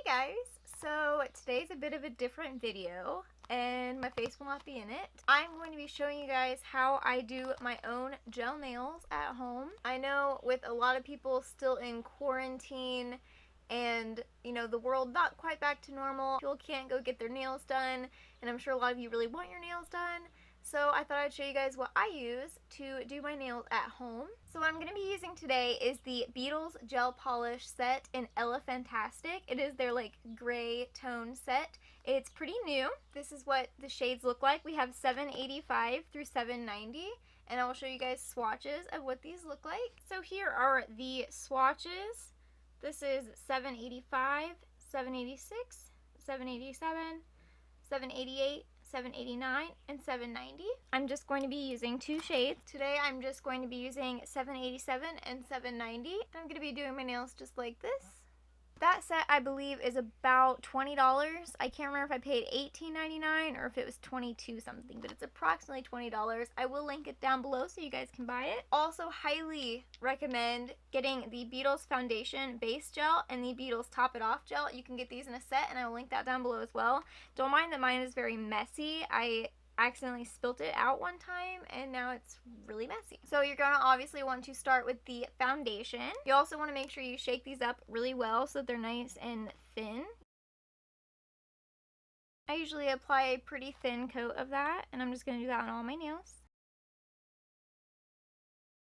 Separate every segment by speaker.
Speaker 1: Guys, so today's a bit of a different video and my face will not be in it. I'm going to be showing you guys how I do my own gel nails at home. I know with a lot of people still in quarantine and the world not quite back to normal, people can't go get their nails done, and I'm sure a lot of you really want your nails done. So I thought I'd show you guys what I use to do my nails at home. So what I'm going to be using today is the Beetles gel polish set in Elephantastic. It is their like gray tone set. It's pretty new. This is what the shades look like. We have 785 through 790, and I will show you guys swatches of what these look like. So here are the swatches. This is 785, 786, 787, 788, 789, and 790. I'm just going to be using two shades. Today I'm just going to be using 787 and 790. I'm going to be doing my nails just like this. That set I believe is about $20. I can't remember if I paid $18.99 or if it was $22 something, but it's approximately $20. I will link it down below so you guys can buy it. Also highly recommend getting the Beetles foundation base gel and the Beetles top it off gel. You can get these in a set and I will link that down below as well. Don't mind that mine is very messy. I accidentally spilt it out one time and now it's really messy. So you're going to obviously want to start with the foundation. You also want to make sure you shake these up really well so they're nice and thin. I usually apply a pretty thin coat of that, and I'm just going to do that on all my nails.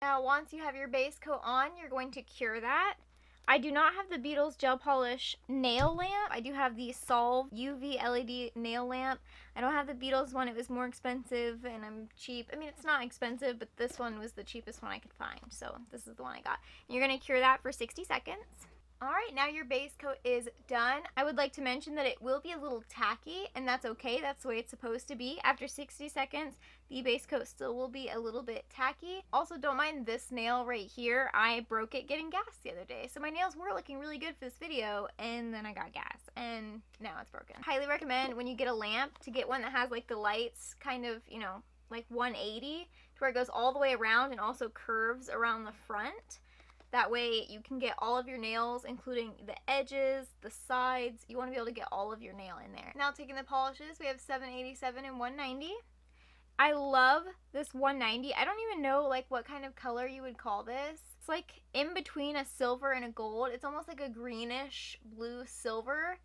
Speaker 1: Now once you have your base coat on, you're going to cure that. I do not have the Beetles gel polish nail lamp. I do have the Solve UV LED nail lamp. I don't have the Beetles one. It was more expensive and I'm cheap. I mean, it's not expensive, but this one was the cheapest one I could find. So this is the one I got. And you're going to cure that for 60 seconds. Alright, now your base coat is done. I would like to mention that it will be a little tacky, and that's okay. That's the way it's supposed to be. After 60 seconds, the base coat still will be a little bit tacky. Also, don't mind this nail right here. I broke it getting gas the other day. So my nails were looking really good for this video, and then I got gas, and now it's broken. Highly recommend when you get a lamp to get one that has like the lights kind of, like 180 to where it goes all the way around and also curves around the front. That way you can get all of your nails, including the edges, the sides. You want to be able to get all of your nail in there. Now taking the polishes, we have 787 and 190. I love this 190. I don't even know like what kind of color you would call this. It's like in between a silver and a gold. It's almost like a greenish blue silver.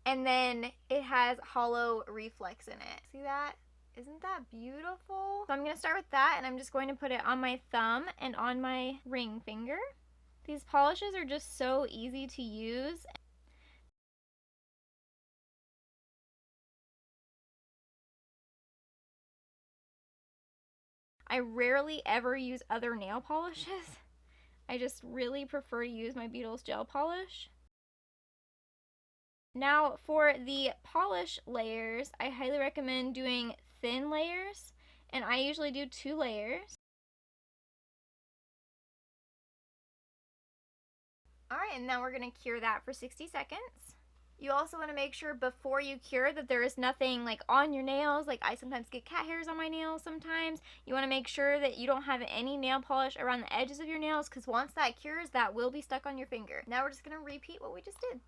Speaker 1: And then it has hollow reflex in it. See that? Isn't that beautiful? So I'm going to start with that, and I'm just going to put it on my thumb and on my ring finger. These polishes are just so easy to use. I rarely ever use other nail polishes. I just really prefer to use my Beetles gel polish. Now for the polish layers, I highly recommend doing thin layers, and I usually do 2 layers. Alright, and now we're going to cure that for 60 seconds. You also want to make sure before you cure that there is nothing like on your nails. Like I sometimes get cat hairs on my nails sometimes. You want to make sure that you don't have any nail polish around the edges of your nails, because once that cures, that will be stuck on your finger. Now we're just going to repeat what we just did.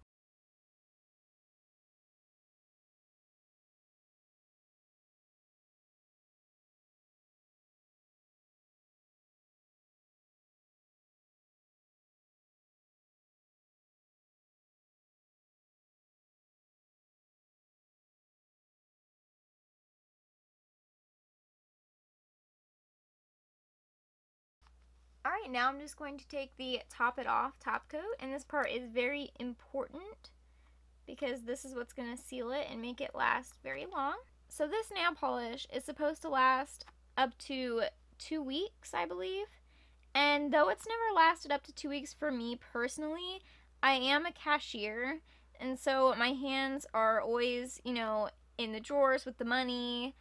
Speaker 1: Alright, now I'm just going to take the top it off top coat, and this part is very important because this is what's going to seal it and make it last very long. So this nail polish is supposed to last up to 2 weeks, I believe. And though it's never lasted up to 2 weeks for me personally, I am a cashier, and so my hands are always, in the drawers with the money,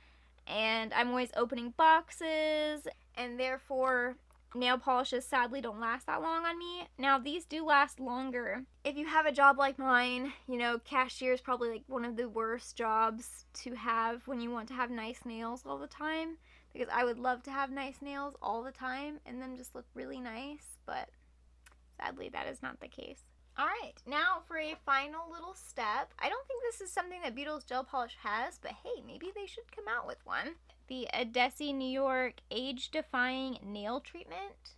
Speaker 1: and I'm always opening boxes, and therefore nail polishes sadly don't last that long on me. Now these do last longer. If you have a job like mine, cashier is probably like one of the worst jobs to have when you want to have nice nails all the time, because I would love to have nice nails all the time and them just look really nice, but sadly that is not the case. Alright, now for a final little step. I don't think this is something that Beetles gel polish has, but hey, maybe they should come out with one. The Adesi New York Age Defying Nail Treatment.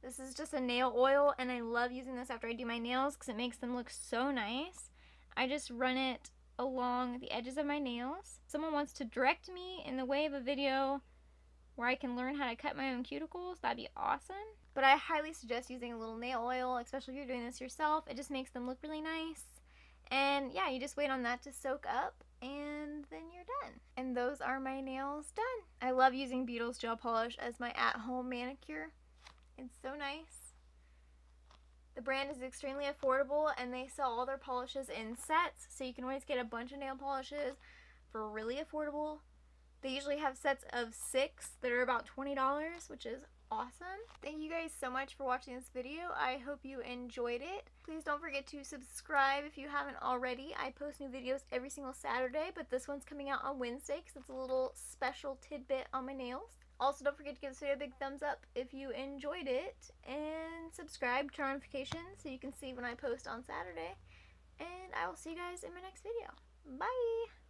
Speaker 1: This is just a nail oil, and I love using this after I do my nails because it makes them look so nice. I just run it along the edges of my nails. If someone wants to direct me in the way of a video where I can learn how to cut my own cuticles, that'd be awesome. But I highly suggest using a little nail oil, especially if you're doing this yourself. It just makes them look really nice. And yeah, you just wait on that to soak up, and then you're done. And those are my nails done. I love using Beetles gel polish as my at-home manicure. It's so nice. The brand is extremely affordable, and they sell all their polishes in sets, so you can always get a bunch of nail polishes for really affordable. They usually have sets of 6 that are about $20, which is awesome. Thank you guys so much for watching this video. I hope you enjoyed it. Please don't forget to subscribe if you haven't already. I post new videos every single Saturday, but this one's coming out on Wednesday because it's a little special tidbit on my nails. Also, don't forget to give this video a big thumbs up if you enjoyed it, and subscribe, turn on notifications so you can see when I post on Saturday. And I will see you guys in my next video. Bye!